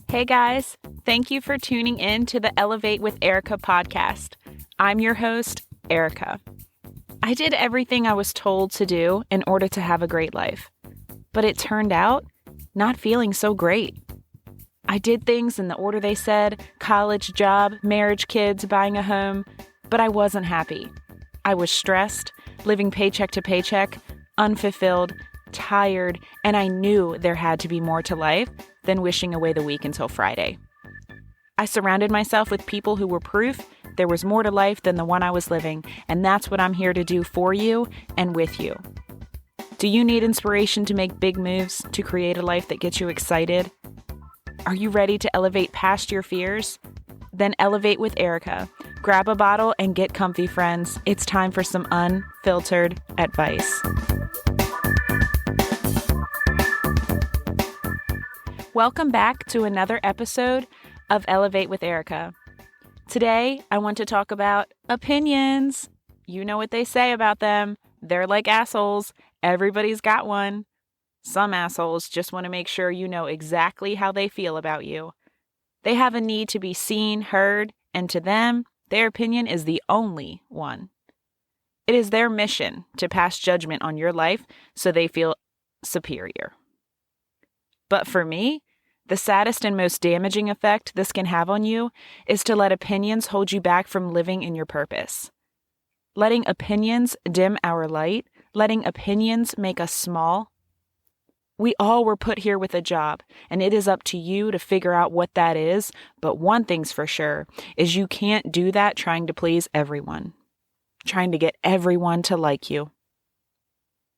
Hey guys, thank you for tuning in to the Elevate with Erica podcast. I'm your host, Erica. I did everything I was told to do in order to have a great life, but it turned out not feeling so great. I did things in the order they said: college, job, marriage, kids, buying a home, but I wasn't happy. I was stressed, living paycheck to paycheck, unfulfilled, tired, and I knew there had to be more to life than wishing away the week until Friday. I surrounded myself with people who were proof there was more to life than the one I was living, and that's what I'm here to do for you and with you. Do you need inspiration to make big moves to create a life that gets you excited? Are you ready to elevate past your fears? Then elevate with Erica. Grab a bottle and get comfy, friends. It's time for some unfiltered advice. Welcome back to another episode of Elevate with Erica. Today, I want to talk about opinions. You know what they say about them. They're like assholes. Everybody's got one. Some assholes just want to make sure you know exactly how they feel about you. They have a need to be seen, heard, and to them, their opinion is the only one. It is their mission to pass judgment on your life so they feel superior. But for me, the saddest and most damaging effect this can have on you is to let opinions hold you back from living in your purpose. Letting opinions dim our light, letting opinions make us small. We all were put here with a job, and it is up to you to figure out what that is, but one thing's for sure, is you can't do that trying to please everyone, trying to get everyone to like you.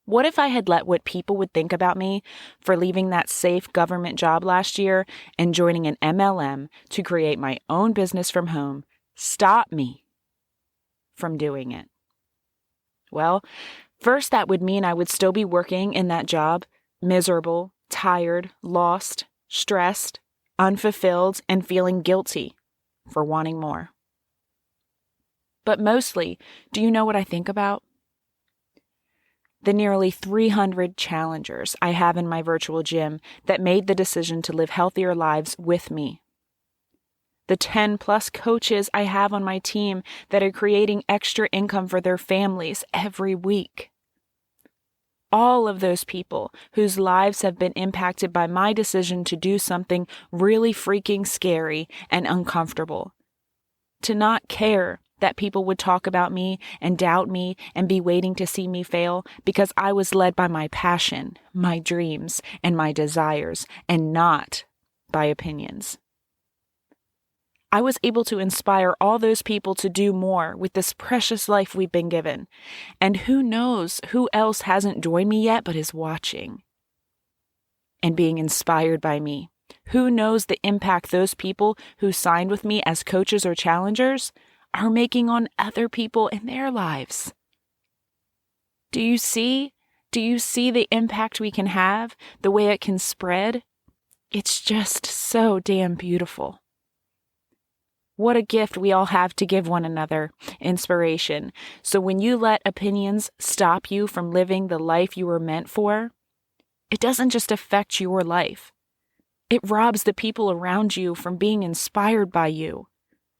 What if I had let what people would think about me for leaving that safe government job last year and joining an MLM to create my own business from home stop me from doing it? Well, first that would mean I would still be working in that job, miserable, tired, lost, stressed, unfulfilled, and feeling guilty for wanting more. But mostly, do you know what I think about? The nearly 300 challengers I have in my virtual gym that made the decision to live healthier lives with me. The 10 plus coaches I have on my team that are creating extra income for their families every week. All of those people whose lives have been impacted by my decision to do something really freaking scary and uncomfortable. To not care that people would talk about me and doubt me and be waiting to see me fail because I was led by my passion, my dreams, and my desires, and not by opinions. I was able to inspire all those people to do more with this precious life we've been given. And who knows who else hasn't joined me yet but is watching and being inspired by me. Who knows the impact those people who signed with me as coaches or challengers are making on other people in their lives. Do you see the impact we can have, the way it can spread? It's just so damn beautiful. What a gift we all have to give one another, inspiration. So when you let opinions stop you from living the life you were meant for, it doesn't just affect your life. It robs the people around you from being inspired by you,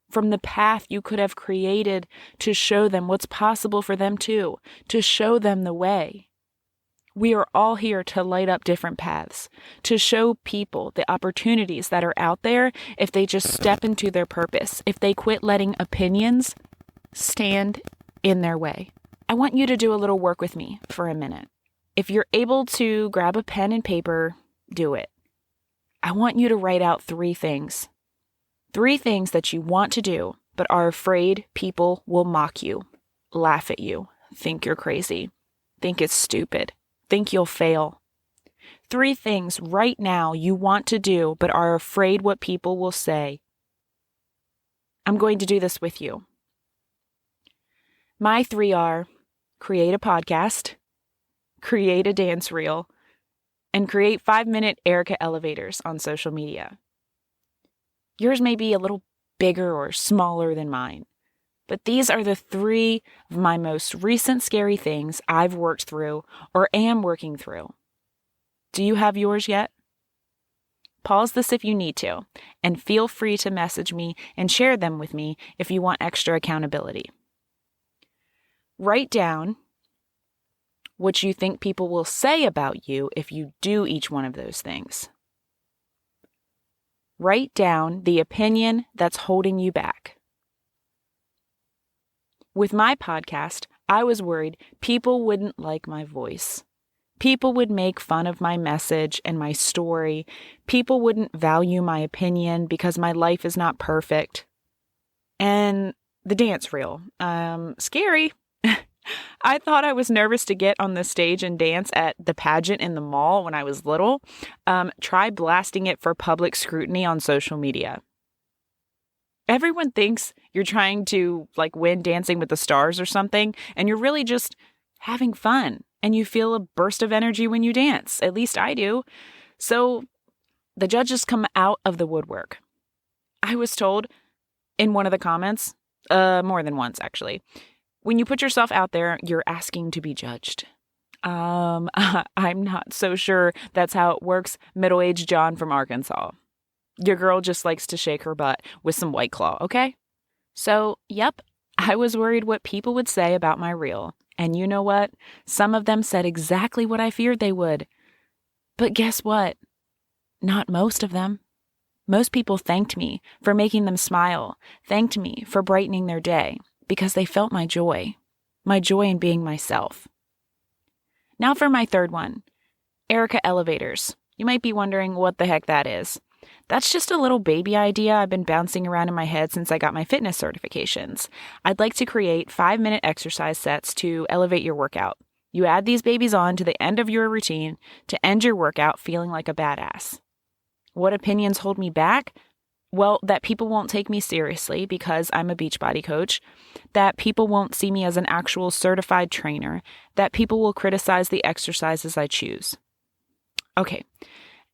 from the path you could have created to show them what's possible for them too, to show them the way. We are all here to light up different paths, to show people the opportunities that are out there if they just step into their purpose, if they quit letting opinions stand in their way. I want you to do a little work with me for a minute. If you're able to grab a pen and paper, do it. I want you to write out 3 things. 3 things that you want to do, but are afraid people will mock you, laugh at you, think you're crazy, think it's stupid, think you'll fail. 3 things right now you want to do, but are afraid what people will say. I'm going to do this with you. My 3 are: create a podcast, create a dance reel, and create 5-minute Erica elevators on social media. Yours may be a little bigger or smaller than mine, but these are the 3 of my most recent scary things I've worked through or am working through. Do you have yours yet? Pause this if you need to, and feel free to message me and share them with me if you want extra accountability. Write down what you think people will say about you if you do each one of those things. Write down the opinion that's holding you back. With my podcast, I was worried people wouldn't like my voice. People would make fun of my message and my story. People wouldn't value my opinion because my life is not perfect. And the dance reel. Scary. I thought I was nervous to get on the stage and dance at the pageant in the mall when I was little. Try blasting it for public scrutiny on social media. Everyone thinks you're trying to win Dancing with the Stars or something, and you're really just having fun, and you feel a burst of energy when you dance. At least I do. So the judges come out of the woodwork. I was told in one of the comments, more than once actually, when you put yourself out there, you're asking to be judged. I'm not so sure that's how it works, middle-aged John from Arkansas. Your girl just likes to shake her butt with some White Claw, okay? So, yep, I was worried what people would say about my reel. And you know what? Some of them said exactly what I feared they would. But guess what? Not most of them. Most people thanked me for making them smile, thanked me for brightening their day, because they felt my joy in being myself. Now for my third one, Erica Elevators. You might be wondering what the heck that is. That's just a little baby idea I've been bouncing around in my head since I got my fitness certifications. I'd like to create 5-minute exercise sets to elevate your workout. You add these babies on to the end of your routine to end your workout feeling like a badass. What opinions hold me back? Well, that people won't take me seriously because I'm a Beachbody coach, that people won't see me as an actual certified trainer, that people will criticize the exercises I choose. Okay,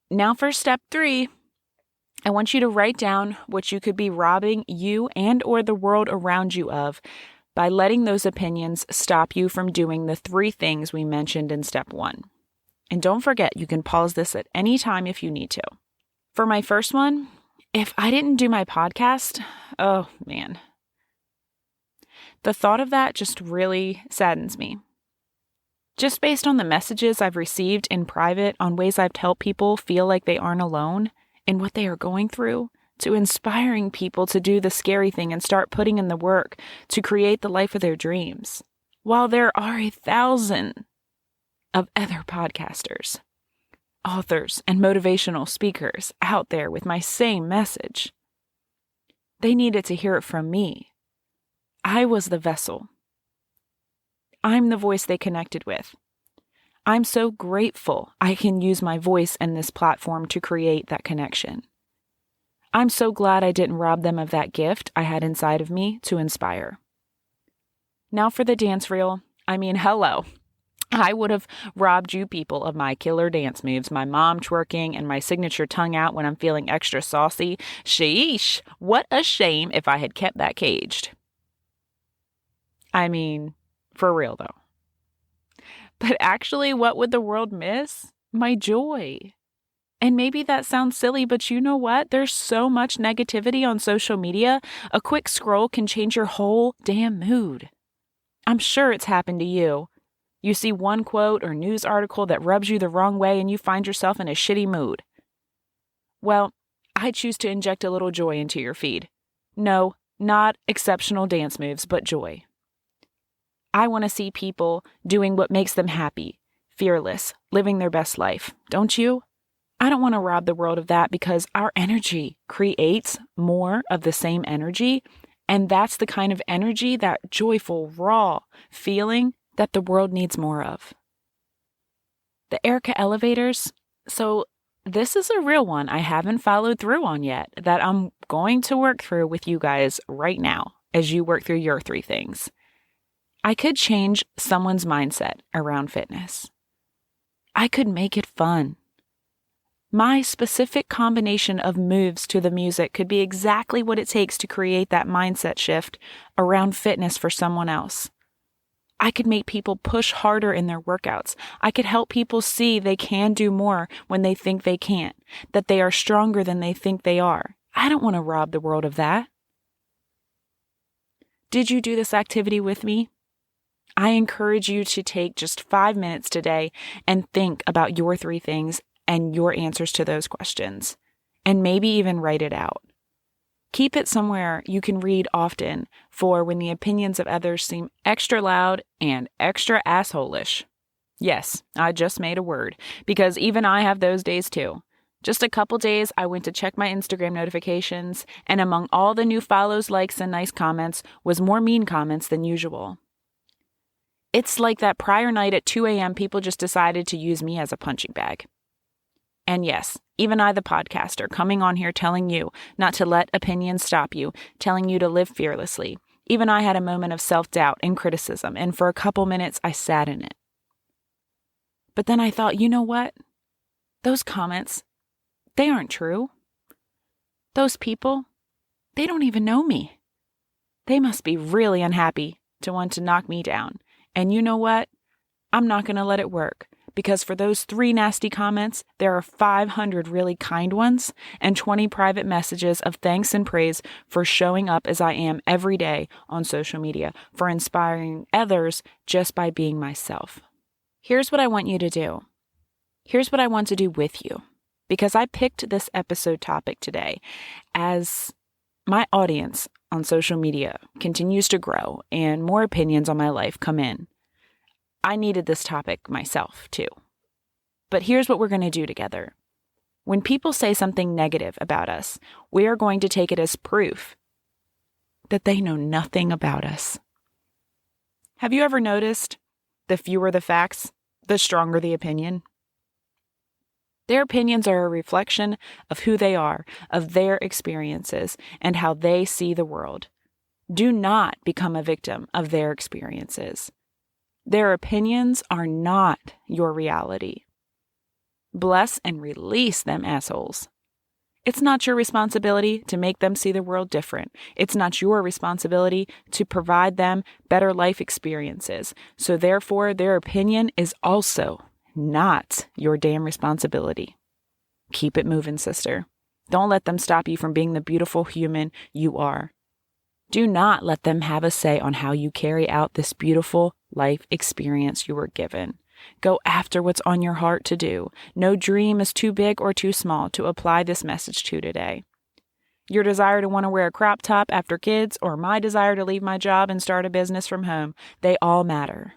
now for step 3. I want you to write down what you could be robbing you and or the world around you of by letting those opinions stop you from doing the 3 things we mentioned in step 1. And don't forget, you can pause this at any time if you need to. For my first one, if I didn't do my podcast, oh man. The thought of that just really saddens me. Just based on the messages I've received in private on ways I've helped people feel like they aren't alone in what they are going through, to inspiring people to do the scary thing and start putting in the work to create the life of their dreams. While there are 1,000 of other podcasters, authors, and motivational speakers out there with my same message, they needed to hear it from me. I was the vessel. I'm the voice they connected with. I'm so grateful I can use my voice and this platform to create that connection. I'm so glad I didn't rob them of that gift I had inside of me to inspire. Now for the dance reel. Hello. I would have robbed you people of my killer dance moves, my mom twerking, and my signature tongue out when I'm feeling extra saucy. Sheesh, what a shame if I had kept that caged. For real though. But actually, what would the world miss? My joy. And maybe that sounds silly, but you know what? There's so much negativity on social media. A quick scroll can change your whole damn mood. I'm sure it's happened to you. You see one quote or news article that rubs you the wrong way and you find yourself in a shitty mood. Well, I choose to inject a little joy into your feed. No, not exceptional dance moves, but joy. I want to see people doing what makes them happy, fearless, living their best life. Don't you? I don't want to rob the world of that because our energy creates more of the same energy. And that's the kind of energy, that joyful, raw feeling that the world needs more of. The Erica Elevators. So this is a real one I haven't followed through on yet that I'm going to work through with you guys right now as you work through your 3 things. I could change someone's mindset around fitness. I could make it fun. My specific combination of moves to the music could be exactly what it takes to create that mindset shift around fitness for someone else. I could make people push harder in their workouts. I could help people see they can do more when they think they can't, that they are stronger than they think they are. I don't want to rob the world of that. Did you do this activity with me? I encourage you to take just 5 minutes today and think about your 3 things and your answers to those questions, and maybe even write it out. Keep it somewhere you can read often for when the opinions of others seem extra loud and extra asshole-ish. Yes, I just made a word, because even I have those days too. Just a couple days, I went to check my Instagram notifications, and among all the new follows, likes, and nice comments was more mean comments than usual. It's like that prior night at 2 a.m., people just decided to use me as a punching bag. And yes, even I, the podcaster, coming on here telling you not to let opinions stop you, telling you to live fearlessly. Even I had a moment of self-doubt and criticism, and for a couple minutes, I sat in it. But then I thought, you know what? Those comments, they aren't true. Those people, they don't even know me. They must be really unhappy to want to knock me down. And you know what? I'm not going to let it work. Because for those 3 nasty comments, there are 500 really kind ones and 20 private messages of thanks and praise for showing up as I am every day on social media, for inspiring others just by being myself. Here's what I want you to do. Here's what I want to do with you. Because I picked this episode topic today as my audience on social media continues to grow and more opinions on my life come in. I needed this topic myself, too. But here's what we're going to do together. When people say something negative about us, we are going to take it as proof that they know nothing about us. Have you ever noticed the fewer the facts, the stronger the opinion? Their opinions are a reflection of who they are, of their experiences, and how they see the world. Do not become a victim of their experiences. Their opinions are not your reality. Bless and release them assholes. It's not your responsibility to make them see the world different. It's not your responsibility to provide them better life experiences. So therefore, their opinion is also not your damn responsibility. Keep it moving, sister. Don't let them stop you from being the beautiful human you are. Do not let them have a say on how you carry out this beautiful life experience you were given. Go after what's on your heart to do. No dream is too big or too small to apply this message to today. Your desire to want to wear a crop top after kids, or my desire to leave my job and start a business from home, they all matter.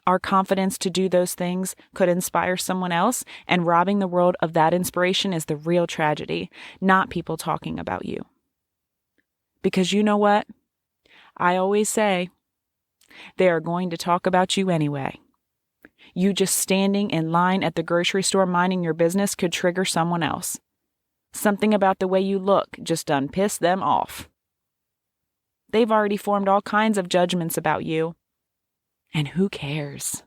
Our confidence to do those things could inspire someone else, and robbing the world of that inspiration is the real tragedy, not people talking about you. Because you know what? I always say, they are going to talk about you anyway. You just standing in line at the grocery store minding your business could trigger someone else. Something about the way you look just done pissed them off. They've already formed all kinds of judgments about you. And who cares?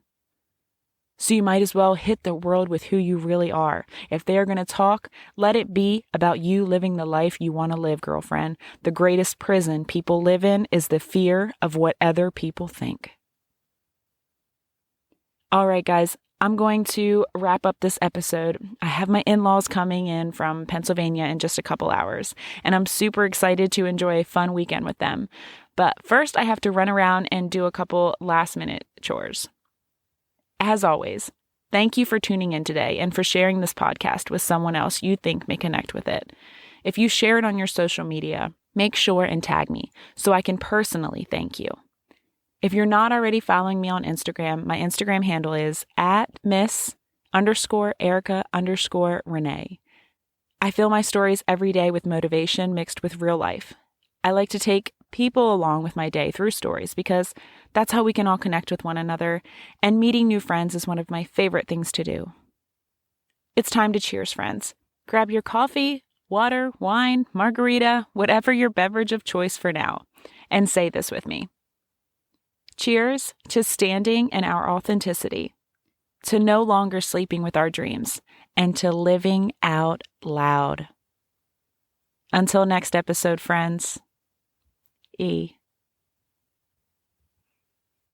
So you might as well hit the world with who you really are. If they're going to talk, let it be about you living the life you want to live, girlfriend. The greatest prison people live in is the fear of what other people think. All right, guys, I'm going to wrap up this episode. I have my in-laws coming in from Pennsylvania in just a couple hours, and I'm super excited to enjoy a fun weekend with them. But first, I have to run around and do a couple last-minute chores. As always, thank you for tuning in today and for sharing this podcast with someone else you think may connect with it. If you share it on your social media, make sure and tag me so I can personally thank you. If you're not already following me on Instagram, my Instagram handle is @Miss_Erica_Renee. I fill my stories every day with motivation mixed with real life. I like to take people along with my day through stories because that's how we can all connect with one another, and meeting new friends is one of my favorite things to do. It's time to cheers, friends. Grab your coffee, water, wine, margarita, whatever your beverage of choice for now, and say this with me. Cheers to standing in our authenticity, to no longer sleeping with our dreams, and to living out loud. Until next episode, friends. E.